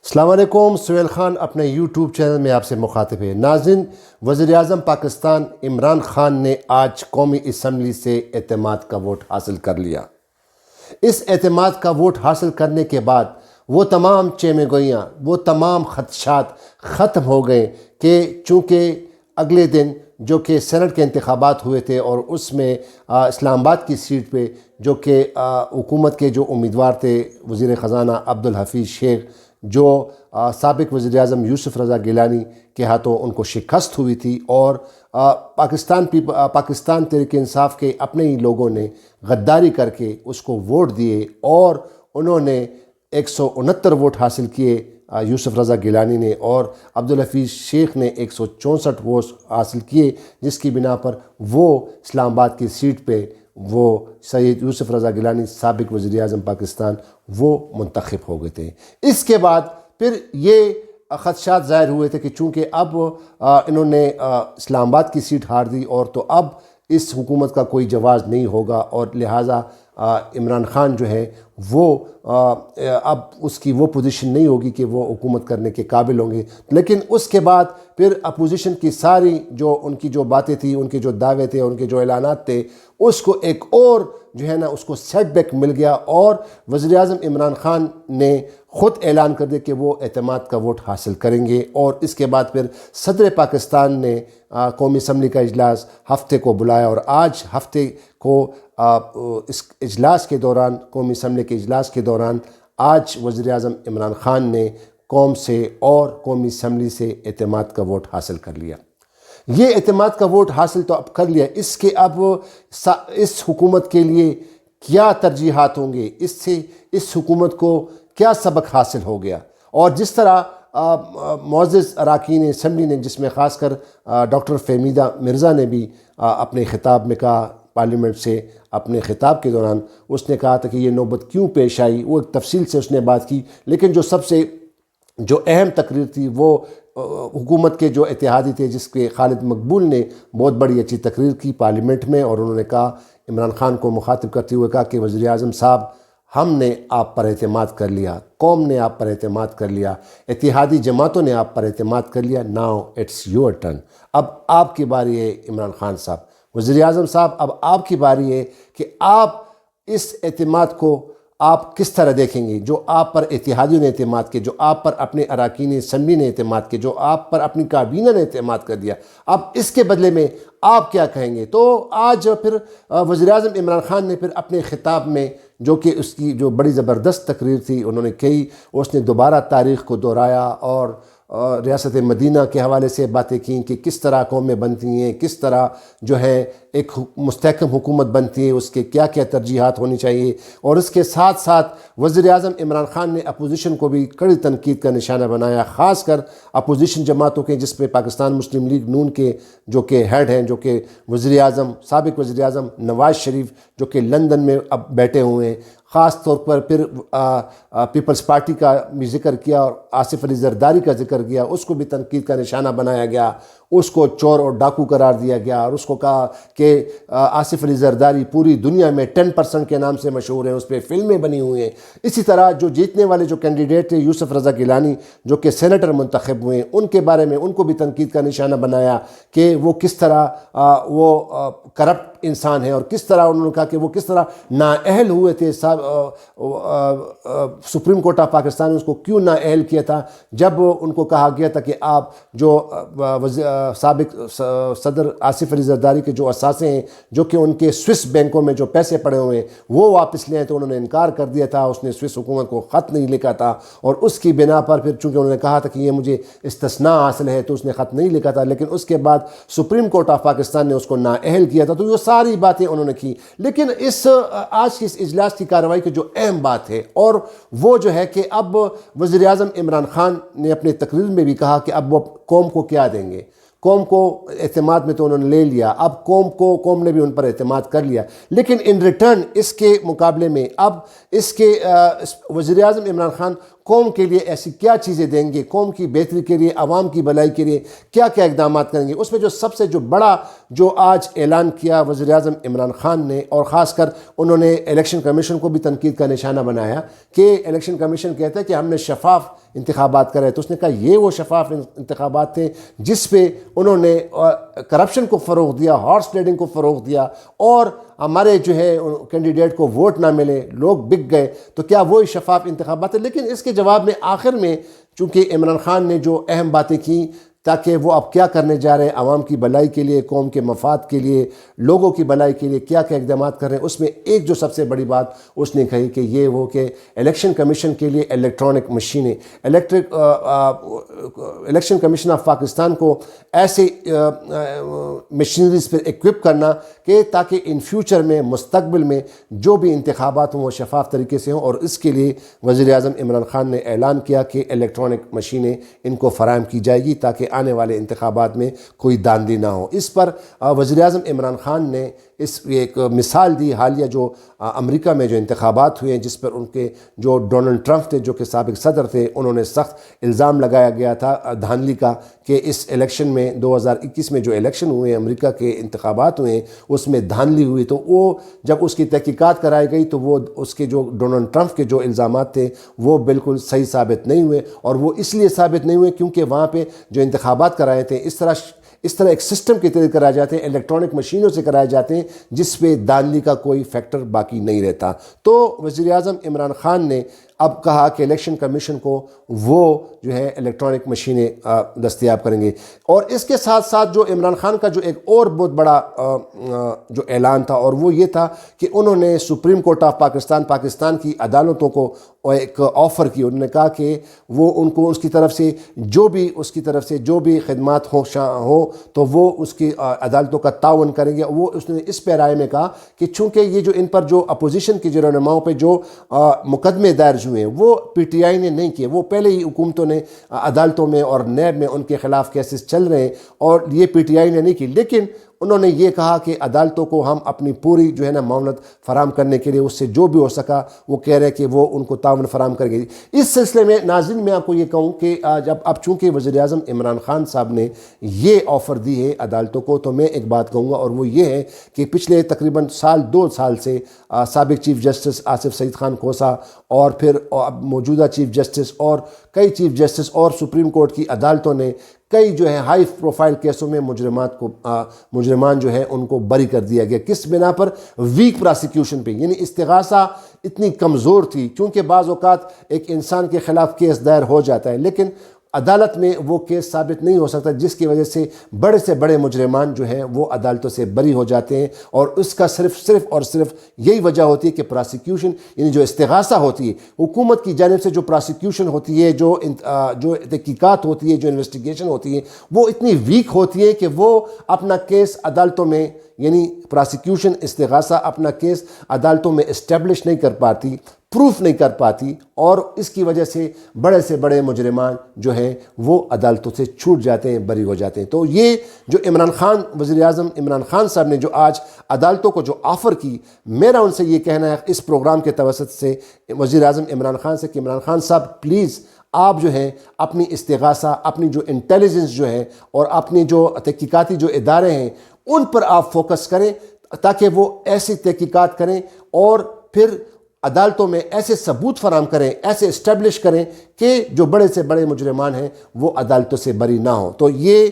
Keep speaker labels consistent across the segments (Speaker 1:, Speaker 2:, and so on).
Speaker 1: السلام علیکم. سہیل خان اپنے یوٹیوب چینل میں آپ سے مخاطب ہے. ناظرین، وزیر اعظم پاکستان عمران خان نے آج قومی اسمبلی سے اعتماد کا ووٹ حاصل کر لیا. اس اعتماد کا ووٹ حاصل کرنے کے بعد وہ تمام چیمے گوئیاں، وہ تمام خدشات ختم ہو گئے کہ چونکہ اگلے دن جو کہ سینٹ کے انتخابات ہوئے تھے اور اس میں اسلام آباد کی سیٹ پہ جو کہ حکومت کے جو امیدوار تھے وزیر خزانہ عبدالحفیظ شیخ، جو سابق وزیر اعظم یوسف رضا گیلانی کے ہاتھوں ان کو شکست ہوئی تھی، اور پاکستان تحریک انصاف کے اپنے ہی لوگوں نے غداری کر کے اس کو ووٹ دیے اور انہوں نے 169 ووٹ حاصل کیے یوسف رضا گیلانی نے، اور عبدالحفیظ شیخ نے 164 ووٹ حاصل کیے، جس کی بنا پر وہ اسلام آباد کی سیٹ پہ وہ سید یوسف رضا گیلانی سابق وزیر اعظم پاکستان وہ منتخب ہو گئے تھے. اس کے بعد پھر یہ خدشات ظاہر ہوئے تھے کہ چونکہ اب انہوں نے اسلام آباد کی سیٹ ہار دی اور تو اب اس حکومت کا کوئی جواز نہیں ہوگا، اور لہٰذا عمران خان جو ہے وہ اب اس کی وہ پوزیشن نہیں ہوگی کہ وہ حکومت کرنے کے قابل ہوں گے. لیکن اس کے بعد پھر اپوزیشن کی ساری جو ان کی جو باتیں تھیں، ان کے جو دعوے تھے، ان کے جو اعلانات تھے، اس کو ایک اور جو ہے نا اس کو سیٹ بیک مل گیا، اور وزیر اعظم عمران خان نے خود اعلان کر دیا کہ وہ اعتماد کا ووٹ حاصل کریں گے. اور اس کے بعد پھر صدر پاکستان نے قومی اسمبلی کا اجلاس ہفتے کو بلایا، اور آج ہفتے کو اس اجلاس کے دوران، قومی اسمبلی کے اجلاس کے دوران، آج وزیر اعظم عمران خان نے قوم سے اور قومی اسمبلی سے اعتماد کا ووٹ حاصل کر لیا. یہ اعتماد کا ووٹ حاصل تو اب کر لیا، اس کے اب اس حکومت کے لیے کیا ترجیحات ہوں گے، اس سے اس حکومت کو کیا سبق حاصل ہو گیا. اور جس طرح معزز اراکین اسمبلی نے، جس میں خاص کر ڈاکٹر فہمیدہ مرزا نے بھی اپنے خطاب میں کہا، پارلیمنٹ سے اپنے خطاب کے دوران اس نے کہا تھا کہ یہ نوبت کیوں پیش آئی، وہ ایک تفصیل سے اس نے بات کی. لیکن جو سب سے جو اہم تقریر تھی وہ حکومت کے جو اتحادی تھے، جس کے خالد مقبول نے بہت بڑی اچھی تقریر کی پارلیمنٹ میں، اور انہوں نے کہا، عمران خان کو مخاطب کرتے ہوئے کہا کہ وزیر اعظم صاحب، ہم نے آپ پر اعتماد کر لیا، قوم نے آپ پر اعتماد کر لیا، اتحادی جماعتوں نے آپ پر اعتماد کر لیا. Now it's your turn. اب آپ کی باری ہے عمران خان صاحب، وزیر اعظم صاحب، اب آپ کی باری ہے کہ آپ اس اعتماد کو آپ کس طرح دیکھیں گے. جو آپ پر اتحادیوں نے اعتماد کیا، جو آپ پر اپنے اراکین اسمبلی نے اعتماد کیا، جو آپ پر اپنی کابینہ نے اعتماد کر دیا، اب اس کے بدلے میں آپ کیا کہیں گے. تو آج پھر وزیر اعظم عمران خان نے پھر اپنے خطاب میں، جو کہ اس کی جو بڑی زبردست تقریر تھی، انہوں نے کہی، اس نے دوبارہ تاریخ کو دہرایا اور ریاست مدینہ کے حوالے سے باتیں کیں کہ کس طرح قومیں بنتی ہیں، کس طرح جو ہے ایک مستحکم حکومت بنتی ہے، اس کے کیا کیا ترجیحات ہونی چاہیے. اور اس کے ساتھ ساتھ وزیر اعظم عمران خان نے اپوزیشن کو بھی کڑی تنقید کا نشانہ بنایا، خاص کر اپوزیشن جماعتوں کے، جس پہ پاکستان مسلم لیگ نون کے جو کہ ہیڈ ہیں، جو کہ وزیر اعظم، سابق وزیر اعظم نواز شریف، جو کہ لندن میں اب بیٹھے ہوئے ہیں. خاص طور پر پھر پیپلز پارٹی کا بھی ذکر کیا اور آصف علی زرداری کا ذکر کیا، اس کو بھی تنقید کا نشانہ بنایا گیا، اس کو چور اور ڈاکو قرار دیا گیا، اور اس کو کہا کہ آصف علی زرداری پوری دنیا میں 10% کے نام سے مشہور ہیں، اس پہ فلمیں بنی ہوئی ہیں. اسی طرح جو جیتنے والے جو کینڈیڈیٹ تھے یوسف رضا گیلانی، جو کہ سینیٹر منتخب ہوئے ہیں، ان کے بارے میں ان کو بھی تنقید کا نشانہ بنایا کہ وہ کس طرح وہ کرپٹ انسان ہیں، اور کس طرح انہوں نے کہا کہ وہ کس طرح نااہل ہوئے تھے. سپریم کورٹ آف پاکستان نے اس کو کیوں نااہل کیا تھا، جب ان کو کہا گیا تھا کہ آپ جو سابق صدر آصف علی زرداری کے جو اثاثے ہیں، جو کہ ان کے سوئس بینکوں میں جو پیسے پڑے ہوئے ہیں، وہ واپس لے آئے، تو انہوں نے انکار کر دیا تھا. اس نے سوئس حکومت کو خط نہیں لکھا تھا، اور اس کی بنا پر پھر چونکہ انہوں نے کہا تھا کہ یہ مجھے استثناء حاصل ہے، تو اس نے خط نہیں لکھا تھا. لیکن اس کے بعد سپریم کورٹ آف پاکستان نے اس کو نااہل کیا تھا. تو یہ ساری باتیں انہوں نے کی. لیکن آج کی اس اجلاس کی کارروائی کی جو اہم بات ہے، اور وہ جو ہے کہ اب وزیر اعظم عمران خان نے اپنی تقریر میں بھی کہا کہ اب وہ قوم کو کیا دیں گے. قوم کو اعتماد میں تو انہوں نے لے لیا، اب قوم نے بھی ان پر اعتماد کر لیا، لیکن ان ریٹرن اس کے مقابلے میں اب اس کے وزیر اعظم عمران خان قوم کے لیے ایسی کیا چیزیں دیں گے، قوم کی بہتری کے لیے، عوام کی بھلائی کے لیے کیا کیا اقدامات کریں گے۔ اس میں جو سب سے جو بڑا جو آج اعلان کیا وزیر اعظم عمران خان نے، اور خاص کر انہوں نے الیکشن کمیشن کو بھی تنقید کا نشانہ بنایا کہ الیکشن کمیشن کہتا ہے کہ ہم نے شفاف انتخابات کرے، تو اس نے کہا یہ وہ شفاف انتخابات تھے جس پہ انہوں نے کرپشن کو فروغ دیا، ہارس ٹریڈنگ کو فروغ دیا، اور ہمارے جو ہے کینڈیڈیٹ کو ووٹ نہ ملے، لوگ بک گئے، تو کیا وہی شفاف انتخابات ہیں؟ لیکن اس کے جواب میں آخر میں چونکہ عمران خان نے جو اہم باتیں کی تاکہ وہ اب کیا کرنے جا رہے ہیں عوام کی بھلائی کے لیے، قوم کے مفاد کے لیے، لوگوں کی بھلائی کے لیے کیا کیا اقدامات کر رہے ہیں، اس میں ایک جو سب سے بڑی بات اس نے کہی کہ یہ وہ کہ الیکشن کمیشن کے لیے الیکٹرانک مشینیں، الیکشن کمیشن آف پاکستان کو ایسے مشینریز پر ایکوپ کرنا کہ تاکہ ان فیوچر میں، مستقبل میں جو بھی انتخابات ہوں وہ شفاف طریقے سے ہوں، اور اس کے لیے وزیر اعظم عمران خان نے اعلان کیا کہ الیکٹرانک مشینیں ان کو فراہم کی جائے گی تاکہ آنے والے انتخابات میں کوئی داندھی نہ ہو۔ اس پر وزیر اعظم عمران خان نے ایک مثال دی، حالیہ جو امریکہ میں جو انتخابات ہوئے ہیں جس پر ان کے جو ڈونلڈ ٹرمپ تھے جو کہ سابق صدر تھے، انہوں نے سخت الزام لگایا گیا تھا دھاندلی کا کہ اس الیکشن میں 2021 میں جو الیکشن ہوئے ہیں، امریکہ کے انتخابات ہوئے ہیں، اس میں دھاندلی ہوئی، تو وہ جب اس کی تحقیقات کرائی گئی تو وہ اس کے جو ڈونلڈ ٹرمپ کے جو الزامات تھے وہ بالکل صحیح ثابت نہیں ہوئے، اور وہ اس لیے ثابت نہیں ہوئے کیونکہ وہاں پہ جو انتخابات کرائے تھے اس طرح ایک سسٹم کے تحت کرائے جاتے ہیں، الیکٹرانک مشینوں سے کرائے جاتے ہیں جس پہ دھاندلی کا کوئی فیکٹر باقی نہیں رہتا۔ تو وزیر اعظم عمران خان نے اب کہا کہ الیکشن کمیشن کو وہ جو ہے الیکٹرانک مشینیں دستیاب کریں گے، اور اس کے ساتھ ساتھ جو عمران خان کا جو ایک اور بہت بڑا جو اعلان تھا، اور وہ یہ تھا کہ انہوں نے سپریم کورٹ آف پاکستان کی عدالتوں کو ایک آفر کی، انہوں نے کہا کہ وہ ان کو اس کی طرف سے جو بھی خدمات ہوں تو وہ اس کی عدالتوں کا تعاون کریں گے۔ وہ اس نے اس پیرائے میں کہا کہ چونکہ یہ جو ان پر جو اپوزیشن کی جو رہنماؤں پہ جو مقدمے درج ہوئے ہیں وہ پی ٹی آئی نے نہیں کیے، وہ پہلے ہی حکومتوں نے عدالتوں میں اور نیب میں ان کے خلاف کیسز چل رہے ہیں اور یہ پی ٹی آئی نے نہیں کی، لیکن انہوں نے یہ کہا کہ عدالتوں کو ہم اپنی پوری جو ہے نا معاونت فراہم کرنے کے لیے اس سے جو بھی ہو سکا وہ کہہ رہے کہ وہ ان کو تعاون فراہم کریں گے۔ اس سلسلے میں ناظرین میں آپ کو یہ کہوں کہ جب اب چونکہ وزیر اعظم عمران خان صاحب نے یہ آفر دی ہے عدالتوں کو، تو میں ایک بات کہوں گا، اور وہ یہ ہے کہ پچھلے تقریباً 2 سال سے سابق چیف جسٹس آصف سعید خان کوسہ اور پھر موجودہ چیف جسٹس اور کئی چیف جسٹس اور سپریم کورٹ کی عدالتوں نے کئی جو ہے ہائی پروفائل کیسوں میں مجرمان جو ہے ان کو بری کر دیا گیا، کس بنا پر؟ ویک پراسیکیوشن پہ، یعنی استغاثہ اتنی کمزور تھی، کیونکہ بعض اوقات ایک انسان کے خلاف کیس دائر ہو جاتا ہے لیکن عدالت میں وہ کیس ثابت نہیں ہو سکتا، جس کی وجہ سے بڑے مجرمان جو ہیں وہ عدالتوں سے بری ہو جاتے ہیں، اور اس کا صرف یہی وجہ ہوتی ہے کہ پراسیکیوشن یعنی جو استغاثہ ہوتی ہے حکومت کی جانب سے، جو پراسیکیوشن ہوتی ہے، جو تحقیقات ہوتی ہے، جو انویسٹیگیشن ہوتی ہے، وہ اتنی ویک ہوتی ہے کہ وہ اپنا کیس عدالتوں میں یعنی پراسیکیوشن استغاثہ اپنا کیس عدالتوں میں اسٹیبلش نہیں کر پاتی، پروف نہیں کر پاتی، اور اس کی وجہ سے بڑے مجرمان جو ہیں وہ عدالتوں سے چھوٹ جاتے ہیں، بری ہو جاتے ہیں۔ تو یہ جو وزیر اعظم عمران خان صاحب نے جو آج عدالتوں کو جو آفر کی، میرا ان سے یہ کہنا ہے اس پروگرام کے توسط سے وزیر اعظم عمران خان سے کہ عمران خان صاحب پلیز آپ جو ہیں اپنی استغاثہ، اپنی جو انٹیلیجنس جو ہے اور اپنی جو تحقیقاتی جو ادارے ہیں ان پر آپ فوکس کریں تاکہ وہ ایسی تحقیقات کریں اور پھر عدالتوں میں ایسے ثبوت فراہم کریں، ایسے اسٹیبلش کریں کہ جو بڑے سے بڑے مجرمان ہیں وہ عدالتوں سے بری نہ ہوں۔ تو یہ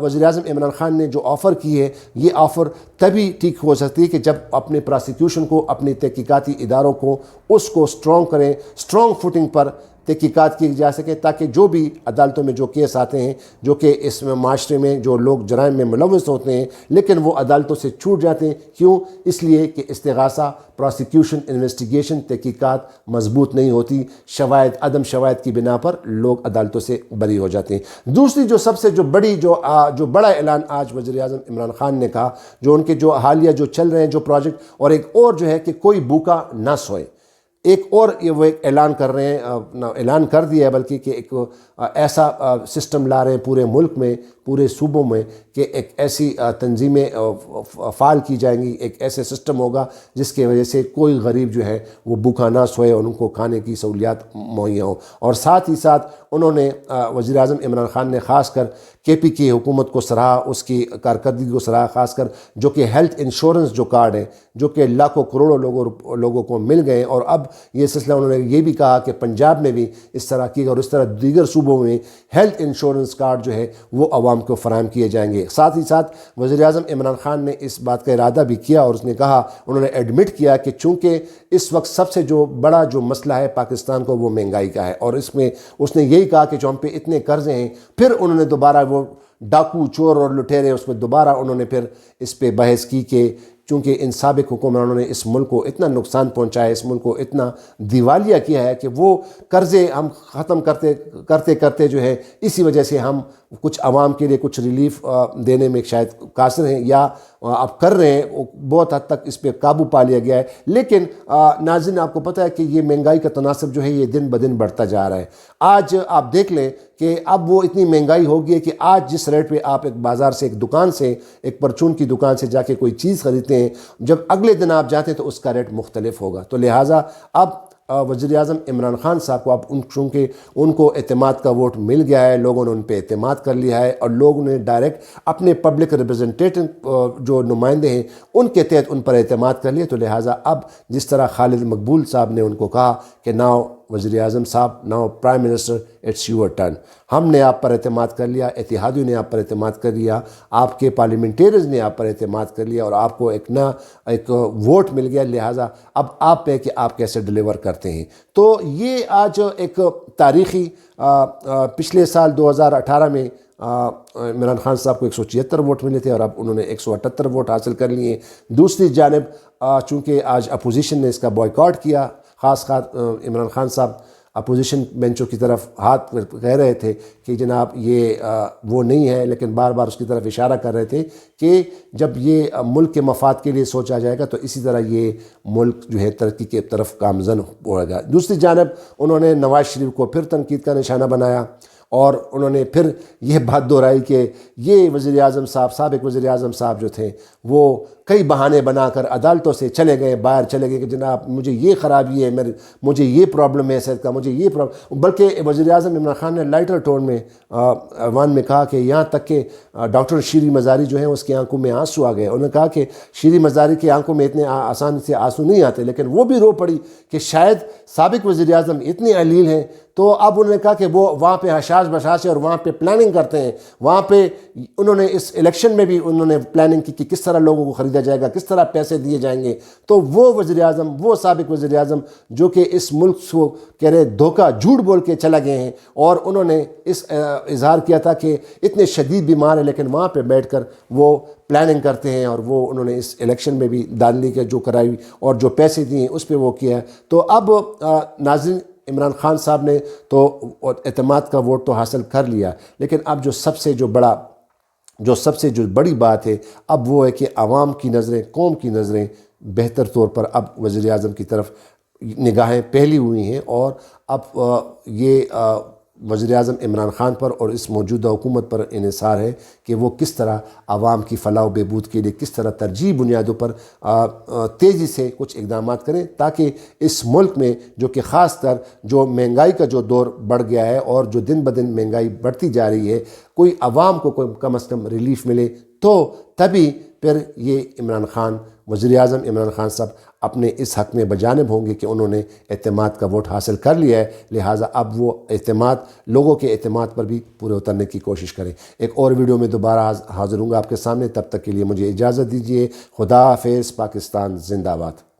Speaker 1: وزیر اعظم عمران خان نے جو آفر کی ہے، یہ آفر تبھی ٹھیک ہو سکتی ہے کہ جب اپنے پراسیکیوشن کو، اپنی تحقیقاتی اداروں کو اس کو اسٹرانگ کریں، اسٹرانگ فوٹنگ پر تحقیقات کی جا سکے، تاکہ جو بھی عدالتوں میں جو کیس آتے ہیں، جو کہ اس میں معاشرے میں جو لوگ جرائم میں ملوث ہوتے ہیں لیکن وہ عدالتوں سے چھوٹ جاتے ہیں، کیوں؟ اس لیے کہ استغاثہ، پراسیکیوشن، انویسٹیگیشن، تحقیقات مضبوط نہیں ہوتی، عدم شواہد کی بنا پر لوگ عدالتوں سے بری ہو جاتے ہیں۔ دوسری جو سب سے جو بڑا اعلان آج وزیر اعظم عمران خان نے کہا، جو ان کے جو حالیہ جو چل رہے ہیں جو پروجیکٹ، اور ایک اور جو ہے کہ کوئی بھوکا نہ سوئے، ایک اور وہ ایک اعلان کر رہے ہیں، اعلان کر دیا ہے بلکہ کہ ایک ایسا سسٹم لا رہے ہیں پورے ملک میں، پورے صوبوں میں، کہ ایک ایسی تنظیمیں فعال کی جائیں گی، ایک ایسے سسٹم ہوگا جس کی وجہ سے کوئی غریب جو ہے وہ بھوکا نہ سوئے اور ان کو کھانے کی سہولیات مہیا ہوں۔ اور ساتھ ہی ساتھ انہوں نے وزیر اعظم عمران خان نے خاص کر کے پی کی حکومت کو سراہا، اس کی کارکردگی کو سراہا، خاص کر جو کہ ہیلتھ انشورنس جو کارڈ ہے، جو کہ لاکھوں کروڑوں لوگوں کو مل گئے، اور اب یہ سلسلہ انہوں نے یہ بھی کہا کہ پنجاب میں بھی اس طرح کی اور اس طرح دیگر صوبوں میں ہیلتھ انشورنس کارڈ جو ہے وہ عوام کو فراہم کیے جائیں گے۔ ساتھ ہی ساتھ وزیر اعظم عمران خان نے اس بات کا ارادہ بھی کیا، اور اس نے کہا، انہوں نے ایڈمٹ کیا کہ چونکہ اس وقت سب سے جو بڑا جو مسئلہ ہے پاکستان کو وہ مہنگائی کا ہے، اور اس میں اس نے یہی کہا کہ جو ہم پہ اتنے قرضے ہیں، پھر انہوں نے دوبارہ وہ ڈاکو چور اور لٹیرے اس پہ دوبارہ انہوں نے پھر اس پہ بحث کی کہ چونکہ ان سابق حکمرانوں نے اس ملک کو اتنا نقصان پہنچایا، اس ملک کو اتنا دیوالیہ کیا ہے کہ وہ قرضے ہم ختم کرتے کرتے جو ہے اسی وجہ سے ہم کچھ عوام کے لیے کچھ ریلیف دینے میں شاید قاصر ہیں، یا اب کر رہے ہیں، بہت حد تک اس پہ قابو پا لیا گیا ہے۔ لیکن ناظرین، آپ کو پتہ ہے کہ یہ مہنگائی کا تناسب جو ہے یہ دن بدن بڑھتا جا رہا ہے۔ آج آپ دیکھ لیں کہ اب وہ اتنی مہنگائی ہوگی ہے کہ آج جس ریٹ پہ آپ ایک بازار سے، ایک دکان سے، ایک پرچون کی دکان سے جا کے کوئی چیز خریدتے ہیں، جب اگلے دن آپ جاتے ہیں تو اس کا ریٹ مختلف ہوگا۔ تو لہٰذا اب وزیر اعظم عمران خان صاحب کو اب چونکہ ان کو اعتماد کا ووٹ مل گیا ہے، لوگوں نے ان پہ اعتماد کر لیا ہے، اور لوگوں نے ڈائریکٹ اپنے پبلک ریپرزنٹیٹو جو نمائندے ہیں ان کے تحت ان پر اعتماد کر لیا۔ تو لہٰذا اب جس طرح خالد مقبول صاحب نے ان کو کہا کہ ناؤ وزیر اعظم صاحب، now prime minister, it's your turn, ہم نے آپ پر اعتماد کر لیا، اتحادیوں نے آپ پر اعتماد کر لیا، آپ کے پارلیمنٹیرینز نے آپ پر اعتماد کر لیا، اور آپ کو ایک ووٹ مل گیا، لہٰذا اب آپ پہ کہ آپ کیسے ڈیلیور کرتے ہیں۔ تو یہ آج ایک تاریخی پچھلے سال 2018 میں عمران خان صاحب کو 176 ووٹ ملے تھے، اور اب انہوں نے 178 ووٹ حاصل کر لیے۔ دوسری جانب چونکہ آج اپوزیشن نے اس کا بوائیکاٹ کیا، خاص عمران خان صاحب اپوزیشن بینچوں کی طرف ہاتھ کہہ رہے تھے کہ جناب یہ وہ نہیں ہے، لیکن بار بار اس کی طرف اشارہ کر رہے تھے کہ جب یہ ملک کے مفاد کے لیے سوچا جائے گا تو اسی طرح یہ ملک جو ہے ترقی کے طرف گامزن ہوگا گا۔ دوسری جانب انہوں نے نواز شریف کو پھر تنقید کا نشانہ بنایا، اور انہوں نے پھر یہ بات دہرائی کہ یہ وزیر اعظم صاحب، سابق وزیر اعظم صاحب جو تھے وہ کئی بہانے بنا کر عدالتوں سے چلے گئے، باہر چلے گئے کہ جناب مجھے یہ خرابی ہے، مجھے یہ پرابلم ہے صحت کا، مجھے یہ پرابلم، بلکہ وزیر اعظم عمران خان نے لائٹر ٹون میں ایوان میں کہا کہ یہاں تک کہ ڈاکٹر شیری مزاری جو ہیں اس کی آنکھوں میں آنسو آ گئے۔ انہوں نے کہا کہ شیری مزاری کی آنکھوں میں اتنے آسان سے آنسو نہیں آتے، لیکن وہ بھی رو پڑی کہ شاید سابق وزیر اعظم اتنے علیل ہیں۔ تو اب انہوں نے کہا کہ وہ وہاں پہ حشاش بشاش ہے اور وہاں پہ پلاننگ کرتے ہیں، وہاں پہ انہوں نے اس الیکشن میں بھی انہوں نے پلاننگ کی کہ کس طرح لوگوں کو خریدا جائے گا، کس طرح پیسے دیے جائیں گے۔ تو وہ وزیر اعظم، وہ سابق وزیر اعظم جو کہ اس ملک کو کہہ رہے دھوکہ جھوٹ بول کے چلا گئے ہیں، اور انہوں نے اس اظہار کیا تھا کہ اتنے شدید بیمار ہیں لیکن وہاں پہ بیٹھ کر وہ پلاننگ کرتے ہیں، اور وہ انہوں نے اس الیکشن میں بھی دھاندلی کے جو کرائی اور جو پیسے دیے اس پہ وہ کیا ہے۔ تو اب ناظرین، عمران خان صاحب نے تو اعتماد کا ووٹ تو حاصل کر لیا، لیکن اب جو سب سے بڑی بات ہے اب وہ ہے کہ عوام کی نظریں، قوم کی نظریں بہتر طور پر اب وزیر اعظم کی طرف نگاہیں پھیلی ہوئی ہیں، اور اب یہ وزیر اعظم عمران خان پر اور اس موجودہ حکومت پر انحصار ہے کہ وہ کس طرح عوام کی فلاح و بہبود کے لیے کس طرح ترجیحی بنیادوں پر تیزی سے کچھ اقدامات کریں، تاکہ اس ملک میں جو کہ خاص کر جو مہنگائی کا جو دور بڑھ گیا ہے اور جو دن بدن مہنگائی بڑھتی جا رہی ہے، کوئی عوام کو کوئی کم از کم ریلیف ملے، تو تبھی پھر یہ وزیر اعظم عمران خان صاحب اپنے اس حق میں بجانب ہوں گے کہ انہوں نے اعتماد کا ووٹ حاصل کر لیا ہے، لہٰذا اب وہ لوگوں کے اعتماد پر بھی پورے اترنے کی کوشش کریں۔ ایک اور ویڈیو میں دوبارہ حاضر ہوں گا آپ کے سامنے، تب تک کے لیے مجھے اجازت دیجیے۔ خدا حافظ، پاکستان زندہ باد۔